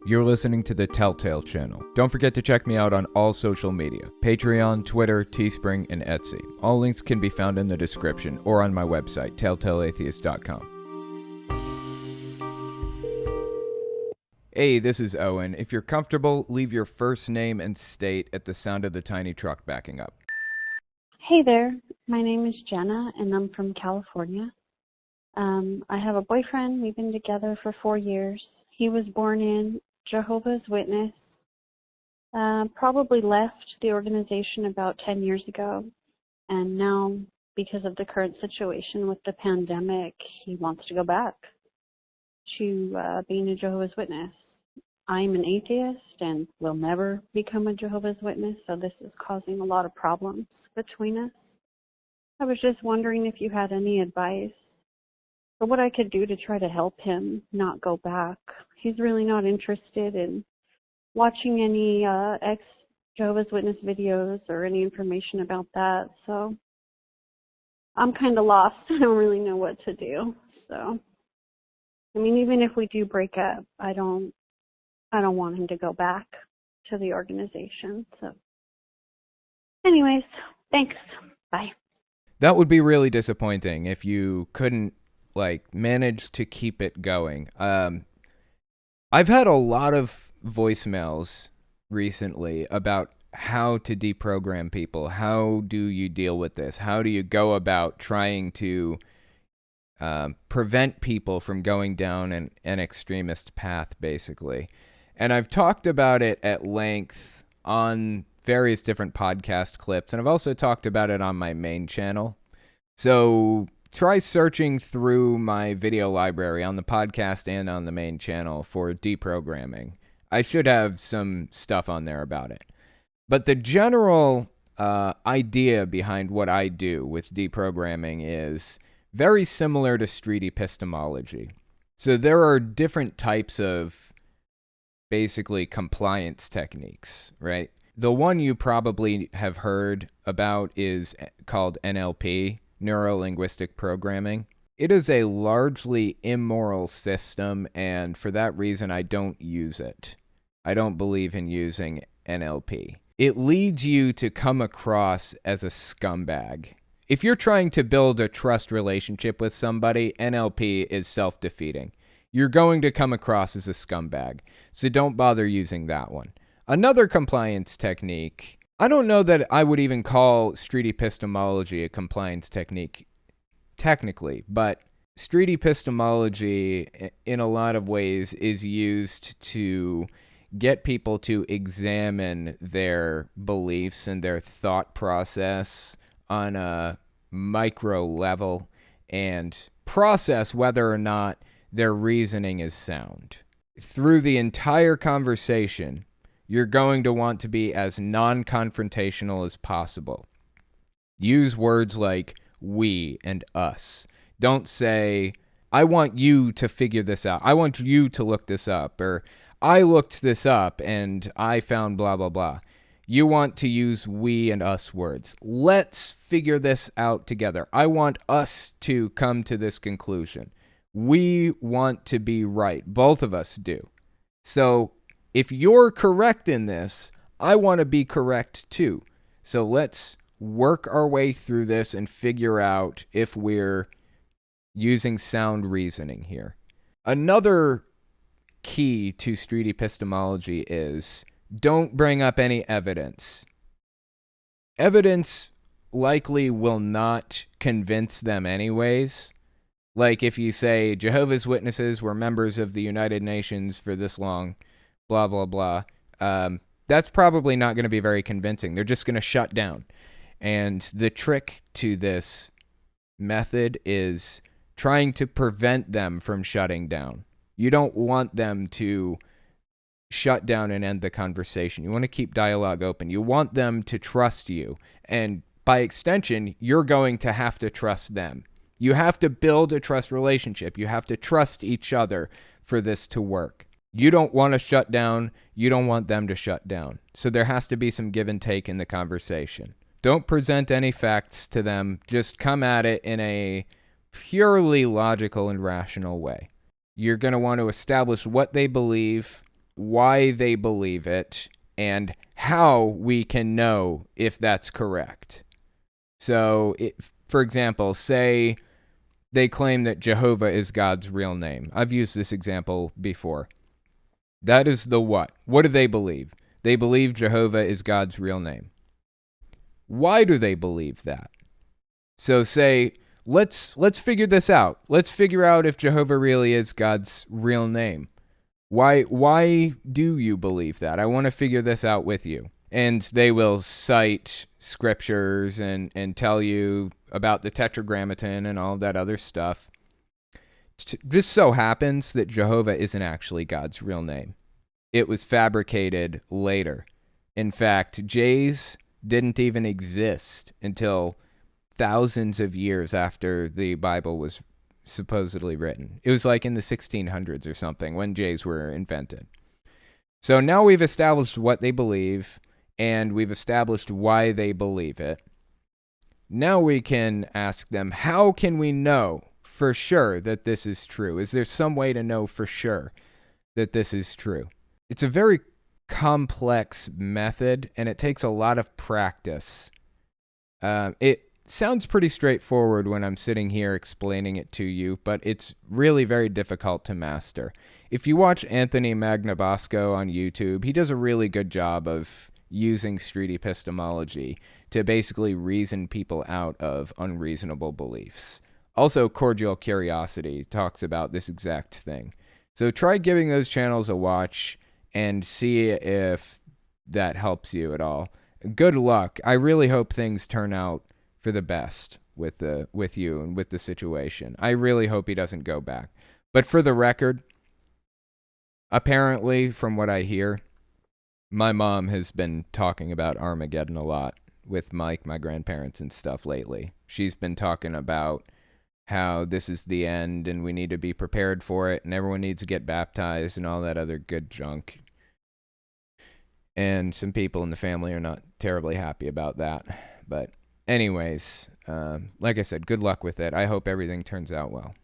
You're listening to the Telltale channel. Don't forget to check me out on all social media: Patreon, Twitter, Teespring, and Etsy. All links can be found in the description or on my website, telltaleatheist.com. Hey, this is Owen. If you're comfortable, leave your first name and state at the sound of the tiny truck backing up. Hey there, my name is Jenna and I'm from California. I have a boyfriend. We've been together for 4 years. He was born in Jehovah's Witness, probably left the organization about 10 years ago, and now, because of the current situation with the pandemic, he wants to go back to being a Jehovah's Witness. I'm an atheist and will never become a Jehovah's Witness, so this is causing a lot of problems between us. I was just wondering if you had any advice for what I could do to try to help him not go back. He's really not interested in watching any ex-Jehovah's Witness videos or any information about that, so I'm kind of lost. I don't really know what to do. So, I mean, even if we do break up, I don't want him to go back to the organization. So, anyways, thanks. Bye. That would be really disappointing if you couldn't, manage to keep it going. I've had a lot of voicemails recently about how to deprogram people. How do you deal with this? How do you go about trying to prevent people from going down an extremist path, basically? And I've talked about it at length on various different podcast clips, and I've also talked about it on my main channel. So try searching through my video library on the podcast and on the main channel for deprogramming. I should have some stuff on there about it. But the general idea behind what I do with deprogramming is very similar to street epistemology. So there are different types of basically compliance techniques, right? The one you probably have heard about is called NLP, Neuro-Linguistic Programming. It is a largely immoral system, and for that reason, I don't use it. I don't believe in using NLP. It leads you to come across as a scumbag. If you're trying to build a trust relationship with somebody, NLP is self-defeating. You're going to come across as a scumbag, so don't bother using that one. Another compliance technique, I don't know that I would even call street epistemology a compliance technique technically, but street epistemology in a lot of ways is used to get people to examine their beliefs and their thought process on a micro level and process whether or not their reasoning is sound. Through the entire conversation, you're going to want to be as non-confrontational as possible. Use words like we and us. Don't say, I want you to figure this out. I want you to look this up. Or, I looked this up and I found blah, blah, blah. You want to use we and us words. Let's figure this out together. I want us to come to this conclusion. We want to be right. Both of us do. So, if you're correct in this, I want to be correct too. So let's work our way through this and figure out if we're using sound reasoning here. Another key to street epistemology is don't bring up any evidence. Evidence likely will not convince them anyways. Like if you say Jehovah's Witnesses were members of the United Nations for this long, blah, blah, blah. That's probably not going to be very convincing. They're just going to shut down. And the trick to this method is trying to prevent them from shutting down. You don't want them to shut down and end the conversation. You want to keep dialogue open. You want them to trust you. And by extension, you're going to have to trust them. You have to build a trust relationship. You have to trust each other for this to work. You don't want to shut down. You don't want them to shut down. So there has to be some give and take in the conversation. Don't present any facts to them. Just come at it in a purely logical and rational way. You're going to want to establish what they believe why they believe it, and how we can know if that's correct. So, for example, say they claim that Jehovah is God's real name. I've used this example before. That is the what. What do they believe? They believe Jehovah is God's real name. Why do they believe that? So say, let's figure this out. Let's figure out if Jehovah really is God's real name. Why do you believe that? I want to figure this out with you. And they will cite scriptures and tell you about the Tetragrammaton and all that other stuff. This so happens that Jehovah isn't actually God's real name. It was fabricated later. In fact, J's didn't even exist until thousands of years after the Bible was supposedly written. It was like in the 1600s or something when J's were invented. So now we've established what they believe, and we've established why they believe it. Now we can ask them, how can we know for sure that this is true? Is there some way to know for sure that this is true? It's a very complex method, and it takes a lot of practice. It sounds pretty straightforward when I'm sitting here explaining it to you, but it's really very difficult to master. If you watch Anthony Magnabosco on YouTube, he does a really good job of using street epistemology to basically reason people out of unreasonable beliefs. Also, Cordial Curiosity talks about this exact thing. So try giving those channels a watch and see if that helps you at all. Good luck. I really hope things turn out for the best with you and with the situation. I really hope he doesn't go back. But for the record, apparently, from what I hear, my mom has been talking about Armageddon a lot with Mike, my grandparents, and stuff lately. She's been talking about how this is the end and we need to be prepared for it and everyone needs to get baptized and all that other good junk. And some people in the family are not terribly happy about that. But anyways, like I said, good luck with it. I hope everything turns out well.